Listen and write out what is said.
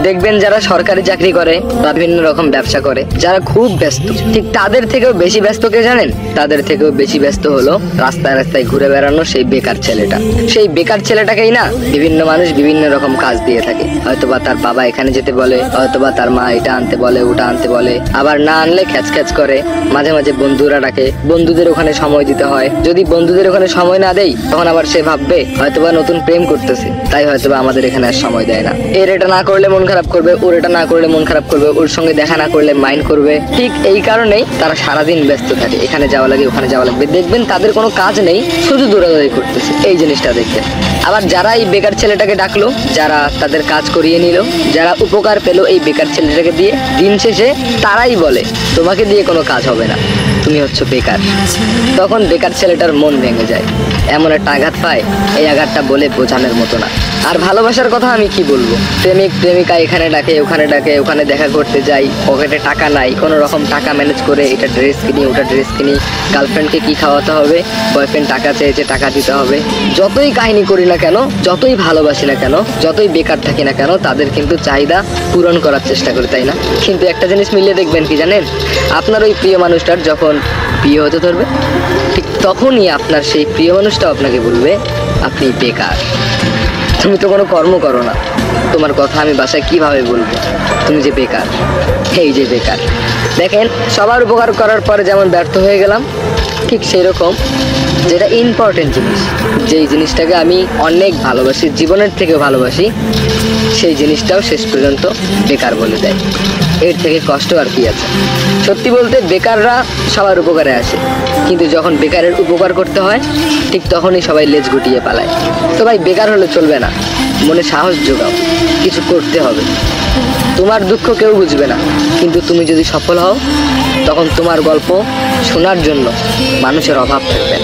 দেখবেন যারা সরকারি চাকরি করে বা বিভিন্ন রকম ব্যবসা করে, যারা খুব ব্যস্ত, ঠিক তাদের থেকেও বেশি ব্যস্ত কে জানেন? তাদের থেকেও বেশি ব্যস্ত হলো রাস্তায় রাস্তায় ঘুরে বেড়ানো সেই বেকার ছেলেটা। সেই বেকার ছেলেটাকেই না বিভিন্ন মানুষ বিভিন্ন রকম কাজ দিয়ে থাকে। হয়তোবা তার বাবা এখানে যেতে বলে, হয়তোবা তার মা এটা আনতে বলে, ওটা আনতে বলে, আবার না আনলে খ্যাচ খ্যাচ করে। মাঝে মাঝে বন্ধুরা ডাকে, বন্ধুদের ওখানে সময় দিতে হয়। যদি বন্ধুদের ওখানে সময় না দেই, তখন আবার সে ভাববে হয়তোবা নতুন প্রেম করতেছে, তাই হয়তোবা আমাদের এখানে আর সময় দেয় না। এর এটা না করলে মন খারাপ করবে, ওর এটা না করলে মন খারাপ করবে, ওর সঙ্গে দেখা না করলে মাইন্ড করবে। ঠিক এই কারণেই তারা সারাদিন ব্যস্ত থাকে, এখানে যাওয়া লাগে, ওখানে যাওয়া লাগবে। দেখবেন তাদের কোনো কাজ নেই, শুধু দৌড়াদৌড়ি করতেছে। এই জিনিসটা দেখবেন। আবার যারা এই বেকার ছেলেটাকে ডাকলো, যারা তাদের কাজ করিয়ে নিল, যারা উপকার পেলো এই বেকার ছেলেটাকে দিয়ে, দিন শেষে তারাই বলে তোমাকে দিয়ে কোনো কাজ হবে না, তুমি হচ্ছে বেকার। তখন বেকার ছেলেটার মন ভেঙে যায়, এমন একটা আঘাত পায়, এই আঘাতটা বলে বোঝানোর মতো না। আর ভালোবাসার কথা আমি কি বলবো, প্রেমিক প্রেমিকা এখানে ডাকে, ওখানে ডাকে, ওখানে দেখা করতে যাই, পকেটে টাকা নাই, কোনো রকম টাকা ম্যানেজ করে এটা ড্রেস কিনি, ওটা ড্রেস কিনি, গার্লফ্রেন্ডকে কি খাওয়াতে হবে, বয়ফ্রেন্ড টাকা চেয়েছে, টাকা দিতে হবে। যতই কাহিনী করি না কেন, যতই ভালোবাসি না কেন, যতই বেকার থাকি না কেন, তাদের কিন্তু চাহিদা পূরণ করার চেষ্টা করি, তাই না? কিন্তু একটা জিনিস মিলিয়ে দেখবেন কি জানেন, আপনার ওই প্রিয় মানুষটার যখন বিয়ে হতে ধরবে, ঠিক তখনই আপনার সেই প্রিয় মানুষটা আপনাকে বলবে আপনি বেকার, তুমি তো কোনো কর্ম করো না, তোমার কথা আমি বাসায় কিভাবে বলবো, তুমি যে বেকার। এই যে বেকার। দেখেন, সবার উপকার করার পরে যেমন ব্যর্থ হয়ে গেলাম, ঠিক সেই রকম যেটা ইম্পর্টেন্ট জিনিস, যেই জিনিসটাকে আমি অনেক ভালোবাসি, জীবনের থেকেও ভালোবাসি, সেই জিনিসটাও শেষ পর্যন্ত বেকার বলে দেয়। এর থেকে কষ্ট আর কি আছে? সত্যি বলতে বেকাররা সবার উপকারে আসে, কিন্তু যখন বেকারের উপকার করতে হয়, ঠিক তখনই সবাই লেজ গুটিয়ে পালায়। তো ভাই, বেকার হলে চলবে না, মনে সাহস জোগাও, কিছু করতে হবে। তোমার দুঃখ কেউ বুঝবে না, কিন্তু তুমি যদি সফল হও, তখন তোমার গল্প শোনার জন্য মানুষের অভাব থাকবে।